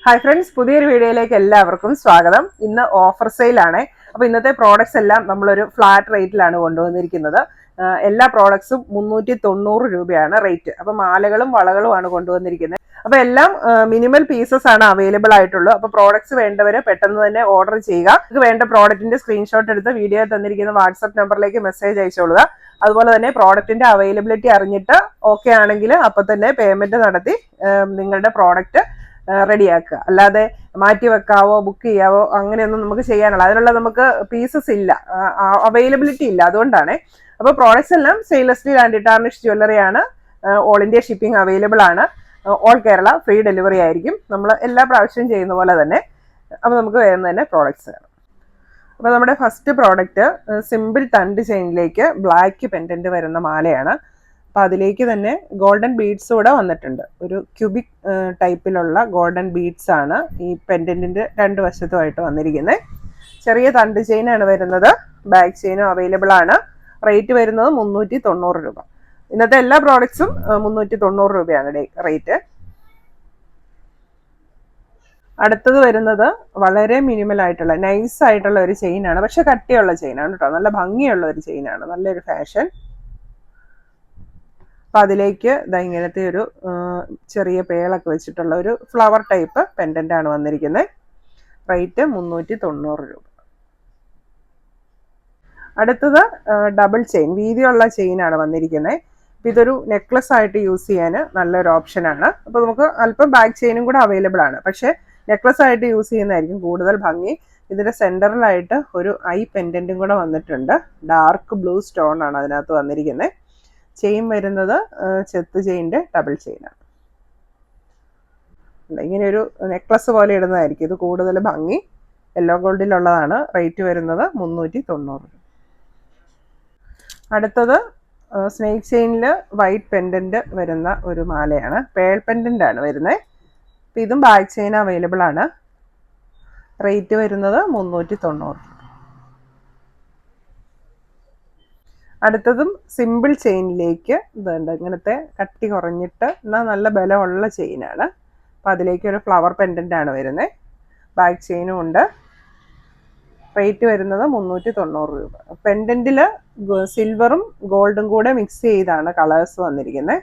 Hi friends, പുതിയൊരു വീഡിയോയിലേക്ക് എല്ലാവർക്കും സ്വാഗതം. ഇന്ന് ഓഫർ സെയിലാണ്. അപ്പോൾ ഇന്നത്തെ പ്രോഡക്ട്സ് എല്ലാം നമ്മളൊരു ഫ്ലാറ്റ് റേറ്റിലാണ് കൊണ്ടുവന്നിരിക്കുന്നത്. എല്ലാ പ്രോഡക്ട്സും 390 രൂപയാണ് റേറ്റ്. അപ്പോൾ മാലകളും വളകളുമാണ് കൊണ്ടുവന്നിരിക്കുന്നത്. അപ്പോൾ എല്ലാം മിനിമൽ പീസസ് ആണ് അവൈലബിൾ ആയിട്ടുള്ളൂ. അപ്പോൾ പ്രോഡക്ട്സ് വേണ്ടവരെ പെട്ടെന്ന് തന്നെ ഓർഡർ ചെയ്യുക. നിങ്ങൾക്ക് വേണ്ട പ്രോഡക്റ്റിന്റെ സ്ക്രീൻഷോട്ട് എടുത്ത് വീഡിയോ തന്നിരിക്കുന്ന വാട്സ്ആപ്പ് നമ്പറിലേക്ക് മെസ്സേജ് അയച്ചോളുക. അതുപോലെ തന്നെ പ്രോഡക്റ്റിന്റെ അവൈലബിലിറ്റി അറിഞ്ഞിട്ട് ഓക്കെ ആണെങ്കിൽ അപ്പോൾ തന്നെ പേയ്മെന്റ് നടത്തി നിങ്ങളുടെ പ്രോഡക്റ്റ് റെഡിയാക്കുക. അല്ലാതെ മാറ്റി വെക്കാവോ ബുക്ക് ചെയ്യാവോ അങ്ങനെയൊന്നും നമുക്ക് ചെയ്യാനുള്ള അതിനുള്ള നമുക്ക് പീസസ് ഇല്ല, അവൈലബിലിറ്റി ഇല്ല. അതുകൊണ്ടാണ്. അപ്പോൾ പ്രോഡക്ട്സ് എല്ലാം stainless steel and tarnish jewellery ആണ്. ഓൾ ഇന്ത്യ ഷിപ്പിംഗ് അവൈലബിൾ ആണ്. ഓൾ കേരള ഫ്രീ ഡെലിവറി ആയിരിക്കും. നമ്മൾ എല്ലാ പ്രാവശ്യവും ചെയ്യുന്ന പോലെ തന്നെ. അപ്പോൾ നമുക്ക് വേഗം തന്നെ പ്രോഡക്ട്സ് വേണം. അപ്പോൾ നമ്മുടെ ഫസ്റ്റ് പ്രോഡക്റ്റ് സിമ്പിൾ തണ്ട് ചെയിനിലേക്ക് ബ്ലാക്ക് പെൻഡന്റ് വരുന്ന മാലയാണ്. അപ്പോൾ അതിലേക്ക് തന്നെ ഗോൾഡൻ ബീഡ്സ് കൂടെ വന്നിട്ടുണ്ട്. ഒരു ക്യൂബിക് ടൈപ്പിലുള്ള ഗോൾഡൻ ബീഡ്സ് ആണ് ഈ പെൻഡന്റിന്റെ രണ്ട് വശത്തുമായിട്ട് വന്നിരിക്കുന്നത്. ചെറിയ തണ്ട് ചെയിനാണ് വരുന്നത്. ബാക്ക് ചെയിനും അവൈലബിൾ ആണ്. റേറ്റ് വരുന്നത് 390 രൂപ. ഇന്നത്തെ എല്ലാ പ്രോഡക്ട്സും 390 രൂപയാണ് റേറ്റ്. അടുത്തത് വരുന്നത് വളരെ മിനിമൽ ആയിട്ടുള്ള നൈസ് ആയിട്ടുള്ള ഒരു ചെയിനാണ്. പക്ഷെ കട്ടിയുള്ള ചെയിനാണ് കേട്ടോ. നല്ല ഭംഗിയുള്ള ഒരു ചെയിനാണ്. നല്ലൊരു ഫാഷൻ. അപ്പം അതിലേക്ക് ഇങ്ങനത്തെ ഒരു ചെറിയ പേളൊക്കെ വെച്ചിട്ടുള്ള ഒരു ഫ്ലവർ ടൈപ്പ് പെൻഡന്റ് ആണ് വന്നിരിക്കുന്നത്. റേറ്റ് 390 രൂപ. അടുത്തത് ഡബിൾ ചെയിൻ, വീതിയുള്ള ചെയിനാണ് വന്നിരിക്കുന്നത്. അപ്പം ഇതൊരു നെക്ലസ് ആയിട്ട് യൂസ് ചെയ്യാൻ നല്ലൊരു ഓപ്ഷനാണ്. അപ്പോൾ നമുക്ക് അല്പം ബാക്ക് ചെയിനും കൂടെ അവൈലബിൾ ആണ്. പക്ഷേ നെക്ലസ് ആയിട്ട് യൂസ് ചെയ്യുന്നതായിരിക്കും കൂടുതൽ ഭംഗി. ഇതിൻ്റെ സെൻറ്ററിലായിട്ട് ഒരു ഐ പെൻഡന്റും കൂടെ വന്നിട്ടുണ്ട്. ഡാർക്ക് ബ്ലൂ സ്റ്റോൺ ആണ് അതിനകത്ത് വന്നിരിക്കുന്നത്. ചെയിൻ വരുന്നത് ചെത്ത് ചെയിൻ്റെ ഡബിൾ ചെയിനാണ്. ഇങ്ങനെ ഒരു നെക്ലസ് പോലെ ഇടുന്നതായിരിക്കും ഇത് കൂടുതൽ ഭംഗി. യെല്ലോ ഗോൾഡിലുള്ളതാണ്. റേറ്റ് വരുന്നത് 390. അടുത്തത് സ്നേക്ക് ചെയിനിൽ വൈറ്റ് പെൻഡന്റ് വരുന്ന ഒരു മാലയാണ്. പേൾ പെൻഡന്റ് ആണ് വരുന്നത്. അപ്പം ഇതും ബാക്ക് ചെയിൻ അവൈലബിൾ ആണ്. റേറ്റ് വരുന്നത് 390. അടുത്തതും സിമ്പിൾ ചെയിനിലേക്ക് ഇതുണ്ട്. ഇങ്ങനത്തെ കട്ടി കുറഞ്ഞിട്ട് എന്നാൽ നല്ല ബലമുള്ള ചെയിനാണ്. അപ്പം അതിലേക്ക് ഒരു ഫ്ലവർ പെൻഡൻ്റ് ആണ് വരുന്നത്. ബാക്ക് ചെയിനും ഉണ്ട്. റേറ്റ് വരുന്നത് 390 രൂപ. പെൻഡൻറ്റിൽ സിൽവറും ഗോൾഡും കൂടെ മിക്സ് ചെയ്താണ് കളേഴ്സ് വന്നിരിക്കുന്നത്.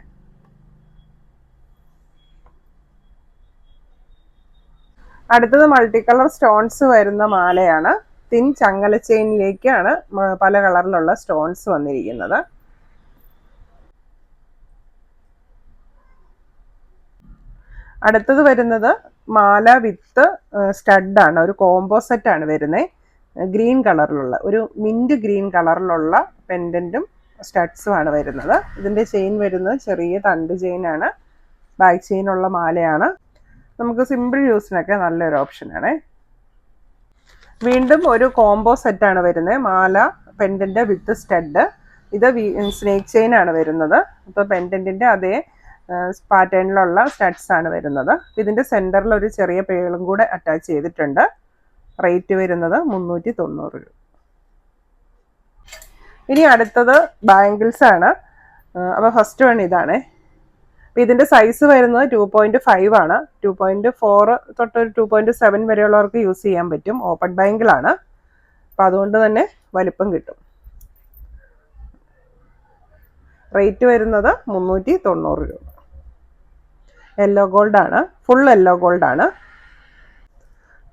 അടുത്തത് മൾട്ടി കളർ സ്റ്റോൺസ് വരുന്ന മാലയാണ്. തിൻ ചങ്ങല ചെയിനിലേക്കാണ് പല കളറിലുള്ള സ്റ്റോൺസ് വന്നിരിക്കുന്നത്. അടുത്തത് വരുന്നത് മാല വിത്ത് സ്റ്റഡാണ്. ഒരു കോംബോ സെറ്റാണ് വരുന്നത്. ഗ്രീൻ കളറിലുള്ള ഒരു മിൻറ്റ് ഗ്രീൻ കളറിലുള്ള പെൻഡൻറ്റും സ്റ്റഡ്സും ആണ് വരുന്നത്. ഇതിൻ്റെ ചെയിൻ വരുന്നത് ചെറിയ തണ്ട് ചെയിനാണ്. ബാക്ക് ചെയിനുള്ള മാലയാണ്. നമുക്ക് സിമ്പിൾ യൂസിനൊക്കെ നല്ലൊരു ഓപ്ഷനാണ്. വീണ്ടും ഒരു കോംബോ സെറ്റാണ് വരുന്നത്. മാല പെൻഡന്റ് വിത്ത് സ്റ്റഡ്. ഇത് സ്നേക്ക് ചെയിൻ ആണ് വരുന്നത്. അപ്പോൾ പെൻഡന്റിന്റെ അതേ പാറ്റേണിലുള്ള സ്റ്റഡ്സ് ആണ് വരുന്നത്. ഇതിന്റെ സെന്ററിൽ ഒരു ചെറിയ പേളും കൂടെ അറ്റാച്ച് ചെയ്തിട്ടുണ്ട്. റേറ്റ് വരുന്നത് 390 രൂപ. ഇനി അടുത്തത് ബാംഗിൾസ് ആണ്. അപ്പോൾ ഫസ്റ്റ് വൺ ഇതാണ്. അപ്പോൾ ഇതിൻ്റെ സൈസ് വരുന്നത് 2.5 ആണ്. 2.4 തൊട്ട് ഒരു 2.7 വരെയുള്ളവർക്ക് യൂസ് ചെയ്യാൻ പറ്റും. ഓപ്പൺ ബാങ്കിളാണ്. അപ്പോൾ അതുകൊണ്ട് തന്നെ വലിപ്പം കിട്ടും. റേറ്റ് വരുന്നത് 390 രൂപ. യെല്ലോ ഗോൾഡാണ്. ഫുൾ യെല്ലോ ഗോൾഡാണ്.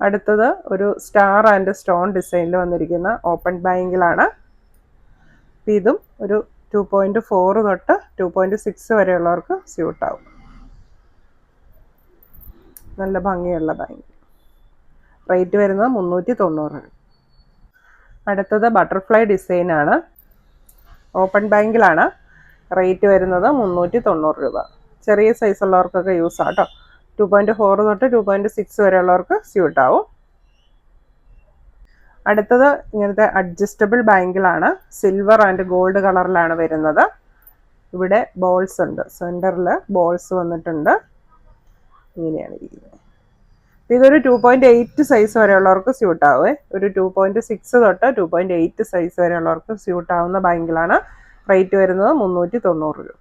അടുത്തത് ഒരു സ്റ്റാർ ആൻഡ് സ്റ്റോൺ ഡിസൈനിൽ വന്നിരിക്കുന്ന ഓപ്പൺ ബാങ്കിളാണ്. ഇതും ഒരു 2.4 തൊട്ട് 2.6 വരെയുള്ളവർക്ക് സ്യൂട്ടാവും. നല്ല ഭംഗിയുള്ള ബാങ്കിൾ. റേറ്റ് വരുന്നത് 390. അടുത്തത് ബട്ടർഫ്ലൈ ഡിസൈനാണ്. ഓപ്പൺ ബാങ്കിളാണ്. റേറ്റ് വരുന്നത് 390 രൂപ. ചെറിയ സൈസ് ഉള്ളവർക്കൊക്കെ യൂസ് ആട്ടോ. 2.4 തൊട്ട് 2.6 വരെയുള്ളവർക്ക് സ്യൂട്ടാവും. അടുത്തത് ഇങ്ങനത്തെ അഡ്ജസ്റ്റബിൾ ബാങ്കിളാണ്. സിൽവർ ആൻഡ് ഗോൾഡ് കളറിലാണ് വരുന്നത്. ഇവിടെ ബോൾസ് ഉണ്ട്. സെൻറ്ററിൽ ബോൾസ് വന്നിട്ടുണ്ട്. ഇങ്ങനെയാണ് ഇരിക്കുന്നത്. ഇതൊരു 2.8 സൈസ് വരെയുള്ളവർക്ക് സ്യൂട്ടാവേ. ഒരു 2.6 തൊട്ട് 2.8 സൈസ് വരെയുള്ളവർക്ക് സ്യൂട്ടാവുന്ന ബാങ്കിളാണ്. റേറ്റ് വരുന്നത് 390 രൂപ.